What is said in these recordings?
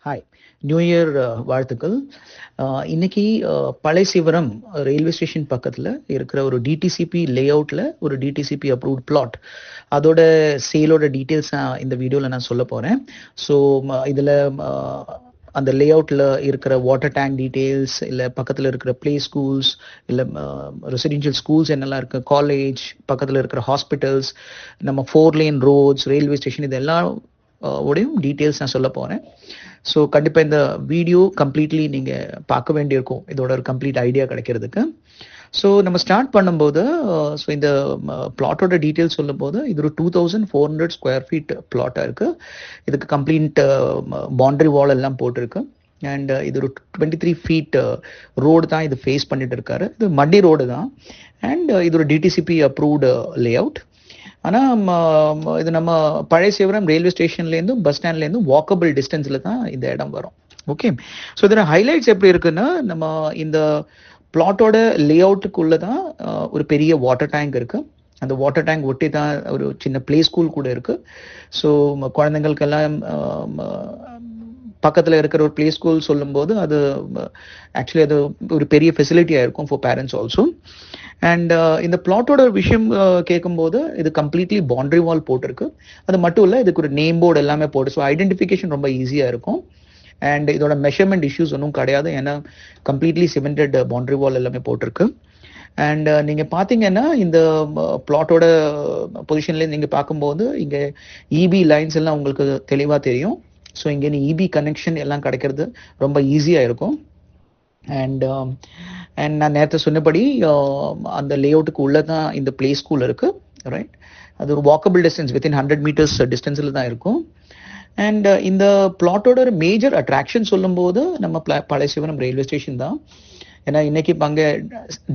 Hi, new year வாழ்த்துக்கள். இன்னைக்கு பழையசிவரம் railway station பக்கத்தில் இருக்கிற ஒரு டிடிசிபி லே அவுட்டில் ஒரு டிடிசிபி அப்ரூவ்ட் பிளாட், அதோட சேலோட டீட்டெயில்ஸ் இந்த வீடியோவில் நான் சொல்ல போகிறேன். ஸோ இதில் அந்த லே அவுட்டில் இருக்கிற வாட்டர் டேங்க் டீட்டெயில்ஸ், இல்லை பக்கத்தில் இருக்கிற ப்ளே ஸ்கூல்ஸ், இல்லை ரெசிடென்ஷியல் ஸ்கூல்ஸ் என்னெல்லாம் இருக்குது, காலேஜ், பக்கத்தில் இருக்கிற ஹாஸ்பிட்டல்ஸ், நம்ம 4 லேன் ரோட்ஸ், ரயில்வே ஸ்டேஷன், இதெல்லாம் உடையும் டீட்டெயில்ஸ் நான் சொல்ல போகிறேன். ஸோ கண்டிப்பாக இந்த வீடியோ கம்ப்ளீட்லி நீங்கள் பார்க்க வேண்டியிருக்கும் இதோட ஒரு கம்ப்ளீட் ஐடியா கிடைக்கிறதுக்கு. ஸோ நம்ம ஸ்டார்ட் பண்ணும்போது ஸோ இந்த பிளாட்டோட டீட்டெயில்ஸ் சொல்லும்போது இது ஒரு 2400 ஸ்கொயர் ஃபீட் பிளாட்டாக இருக்குது. இதுக்கு கம்ப்ளீட் பவுண்டரி வால் எல்லாம் போட்டிருக்கு. அண்ட் இது ஒரு 23 ஃபீட் ரோடு தான் இது ஃபேஸ் பண்ணிட்டு இருக்காரு. இது மட்டி ரோடு தான். அண்ட் இது ஒரு டிடிசிபி அப்ரூவ்டு லே அவுட். ஆனால் இது நம்ம பழையசிவரம் ரயில்வே ஸ்டேஷன்லேருந்தும் பஸ் ஸ்டாண்ட்லேருந்தும் வாக்கபிள் டிஸ்டன்ஸில் தான் இந்த இடம் வரும். ஓகே, ஸோ இதில் ஹைலைட்ஸ் எப்படி இருக்குன்னா, நம்ம இந்த பிளாட்டோட லே அவுட்டுக்குள்ளே தான் ஒரு பெரிய வாட்டர் டேங்க் இருக்குது. அந்த வாட்டர் டேங்க் ஒட்டி தான் ஒரு சின்ன ப்ளே ஸ்கூல் கூட இருக்குது. ஸோ குழந்தைங்களுக்கெல்லாம் பக்கத்தில் இருக்கிற ஒரு ப்ளே ஸ்கூல் சொல்லும்போது அது ஆக்சுவலி அது ஒரு பெரிய ஃபெசிலிட்டியாக இருக்கும் ஃபார் பேரண்ட்ஸ் ஆல்சோ. அண்ட் இந்த பிளாட்டோட விஷயம் கேட்கும்போது இது கம்ப்ளீட்லி பவுண்டரி வால் போட்டிருக்கு. அது மட்டும் இல்லை, இதுக்கு ஒரு நேம் போர்டு எல்லாமே போட்டு, ஸோ ஐடென்டிஃபிகேஷன் ரொம்ப ஈஸியாக இருக்கும். அண்ட் இதோட மெஷர்மெண்ட் இஷ்யூஸ் ஒன்றும் கிடையாது, ஏன்னா கம்ப்ளீட்லி சிமெண்டட் பவுண்டரி வால் எல்லாமே போட்டிருக்கு. அண்ட் நீங்கள் பார்த்தீங்கன்னா இந்த பிளாட்டோட பொசிஷன்லேருந்து நீங்கள் பார்க்கும்போது இங்கே இபி லைன்ஸ் எல்லாம் உங்களுக்கு தெளிவாக தெரியும். ஸோ இங்கே இபி கனெக்ஷன் எல்லாம் கிடைக்கிறது ரொம்ப ஈஸியாக இருக்கும். அண்ட் நான் நேற்று சொன்னபடி அந்த லே அவுட்டுக்கு உள்ளே தான் இந்த ப்ளே ஸ்கூல் இருக்குது, ரைட். அது ஒரு வாக்கபிள் டிஸ்டன்ஸ், வித்தின் 100 மீட்டர்ஸ் டிஸ்டன்ஸில் தான் இருக்கும். அண்ட் இந்த பிளாட்டோட ஒரு மேஜர் அட்ராக்ஷன் சொல்லும்போது நம்ம பழையசிவரம் ரயில்வே ஸ்டேஷன் தான். ஏன்னா இன்னைக்கு இப்போ அங்கே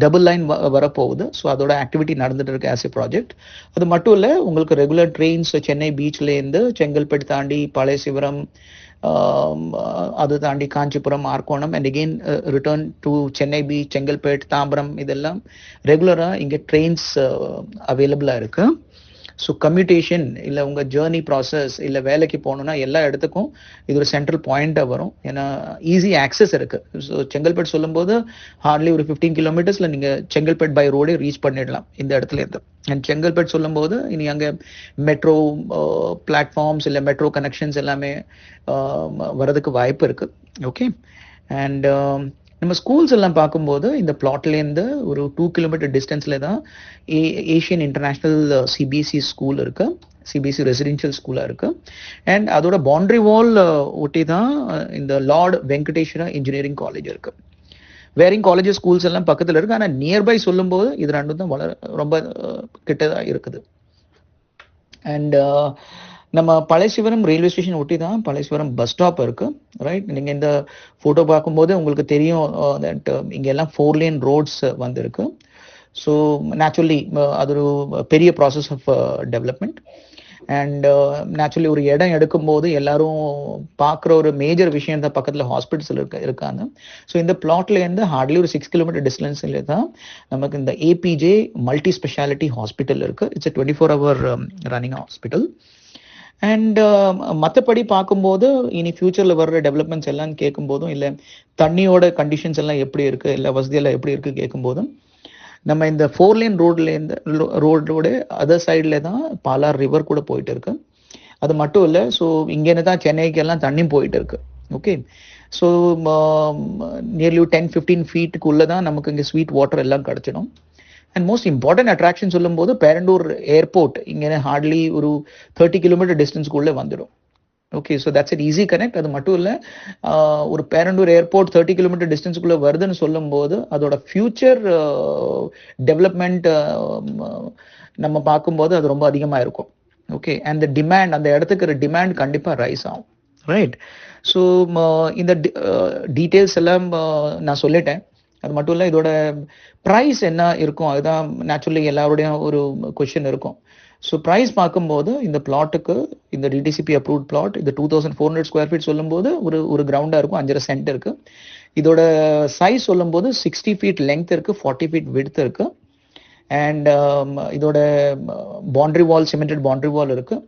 டபுள் லைன் வரப்போகுது. ஸோ அதோட ஆக்டிவிட்டி நடந்துட்டு இருக்கு ஆஸ் ஏ ப்ராஜெக்ட். அது மட்டும் இல்லை, உங்களுக்கு ரெகுலர் ட்ரெயின்ஸ் சென்னை பீச்லேருந்து செங்கல்பட்டு தாண்டி பழையசிவரம், அது தாண்டி Kanchipuram, Arakkonam, and again return to Chennai beach, Chengalpet, Tambaram, இதெல்லாம் ரெகுலராக இங்கே ட்ரெயின்ஸ் அவைலபிளாக இருக்குது. ஸோ கம்யூட்டேஷன் இல்லை உங்கள் ஜேர்னி ப்ராசஸ் இல்லை வேலைக்கு போகணுன்னா எல்லா இடத்துக்கும் இது ஒரு சென்ட்ரல் பாயிண்ட்டாக வரும். ஏன்னா ஈஸி ஆக்சஸ் இருக்குது. ஸோ செங்கல்பேட் சொல்லும்போது ஹார்ட்லி ஒரு 15 கிலோமீட்டர்ஸில் நீங்கள் செங்கல்பேட் பை ரோடே ரீச் பண்ணிடலாம் இந்த இடத்துல இருந்து. அண்ட் செங்கல்பேட் சொல்லும்போது இனி அங்கே மெட்ரோ பிளாட்ஃபார்ம்ஸ் இல்லை மெட்ரோ கனெக்ஷன்ஸ் எல்லாமே வரதுக்கு வாய்ப்பு இருக்குது. ஓகே, அண்ட் நம்ம ஸ்கூல்ஸ் எல்லாம் பார்க்கும்போது இந்த பிளாட்லேருந்து ஒரு 2 கிலோமீட்டர் டிஸ்டன்ஸில் தான் ஏஷியன் இன்டர்நேஷ்னல் சிபிஎஸ்சி ஸ்கூல் இருக்குது, சிபிஎஸ்சி ரெசிடென்ஷியல் ஸ்கூலாக இருக்குது. அண்ட் அதோட பவுண்டரி வால் ஒட்டி தான் இந்த லார்ட் வெங்கடேஸ்வரா இன்ஜினியரிங் காலேஜ் இருக்குது. வேரிங் காலேஜஸ் ஸ்கூல்ஸ் எல்லாம் பக்கத்தில் இருக்குது. ஆனால் நியர்பை சொல்லும்போது இது ரெண்டும் தான் ரொம்ப கிட்டதாக இருக்குது. அண்ட் நம்ம பழையசிவரம் ரயில்வே ஸ்டேஷன் ஒட்டி தான் பழையசிவரம் பஸ் ஸ்டாப் இருக்குது, ரைட். நீங்கள் இந்த ஃபோட்டோ பார்க்கும்போது உங்களுக்கு தெரியும் தட் இங்கெல்லாம் 4 லேன் ரோட்ஸ் வந்துருக்கு. ஸோ நேச்சுரலி அது ஒரு பெரிய process of development. And naturally ஒரு இடம் எடுக்கும்போது எல்லாரும் பார்க்குற ஒரு மேஜர் விஷயம் தான் பக்கத்தில் ஹாஸ்பிட்டல்ஸ் இருக்காங்க. ஸோ இந்த பிளாட்லேருந்து ஹார்ட்லி ஒரு 6 கிலோமீட்டர் டிஸ்டன்ஸில் தான் நமக்கு இந்த ஏபிஜே மல்டி ஸ்பெஷாலிட்டி ஹாஸ்பிட்டல் இருக்குது. It's 24 hour running hospital. And மற்றபடி பார்க்கும்போது இனி ஃபியூச்சரில் வர்ற டெவலப்மெண்ட்ஸ் எல்லாம் கேட்கும்போதும், இல்லை தண்ணியோட கண்டிஷன்ஸ் எல்லாம் எப்படி இருக்குது, இல்லை வசதியெல்லாம் எப்படி இருக்குது கேட்கும்போதும், நம்ம இந்த 4 லேன் ரோட்லேருந்து ரோடோட அதர் சைடில் தான் பாலார் ரிவர் கூட போயிட்டு இருக்கு. அது மட்டும் இல்லை, ஸோ இங்கேருந்து தான் சென்னைக்கெல்லாம் தண்ணி போயிட்டு இருக்கு. ஓகே, ஸோ நியர்லி 10-15 ஃபீட்டுக்குள்ளே தான் நமக்கு இங்கே ஸ்வீட் வாட்டர் எல்லாம் கிடச்சிடும். அண்ட் மோஸ்ட் இம்பார்ட்டன்ட் அட்ராக்ஷன் சொல்லும்போது பேரண்டூர் ஏர்போர்ட் இங்கே ஹார்ட்லி ஒரு 30 கிலோமீட்டர் டிஸ்டன்ஸ்க்குள்ளே வந்துடும். Okay, so that's it easy connect. அது மட்டும் இல்லை, ஒரு பேரண்டூர் ஏர்போர்ட் 30 கிலோமீட்டர் டிஸ்டன்ஸ்க்குள்ளே வருதுன்னு சொல்லும்போது அதோட ஃபியூச்சர் டெவலப்மெண்ட் நம்ம பார்க்கும்போது அது ரொம்ப அதிகமாக இருக்கும். ஓகே, அண்ட் டிமாண்ட், அந்த இடத்துக்கு டிமாண்ட் கண்டிப்பாக ரைஸ் ஆகும், ரைட். ஸோ இந்த டீட்டெயில்ஸ் எல்லாம் நான் சொல்லிட்டேன். அது மட்டும் இல்லை, இதோட ப்ரைஸ் என்ன இருக்கும் அதுதான் நேச்சுரலி எல்லாருடையும் ஒரு கொஷின் இருக்கும். ஸோ ப்ரைஸ் பார்க்கும்போது இந்த பிளாட்டுக்கு, இந்த டிடிசிபி அப்ரூவ்ட் பிளாட், இந்த 2400 ஸ்கொயர் ஃபீட் சொல்லும்போது ஒரு கிரவுண்டாக இருக்கும், 5.5 சென்ட் இருக்குது. இதோட சைஸ் சொல்லும்போது 60 ஃபீட் லெங்த் இருக்குது, 40 ஃபீட் விட்த் இருக்குது. அண்ட் இதோட boundary wall, cemented boundary wall இருக்குது.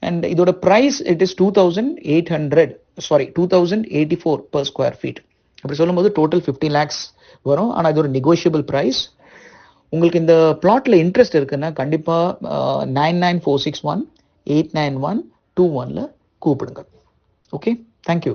அண்ட் இதோட price it is 2800 sorry 2084 per square feet. அப்படி சொல்லும்போது டோட்டல் 15 lakhs வரும். ஆனால் இது ஒரு நெகோஷியபிள் ப்ரைஸ். உங்களுக்கு இந்த பிளாட்ல இன்ட்ரெஸ்ட் இருக்குன்னா கண்டிப்பா 99461 89121 கூப்பிடுங்க. Okay, thank you.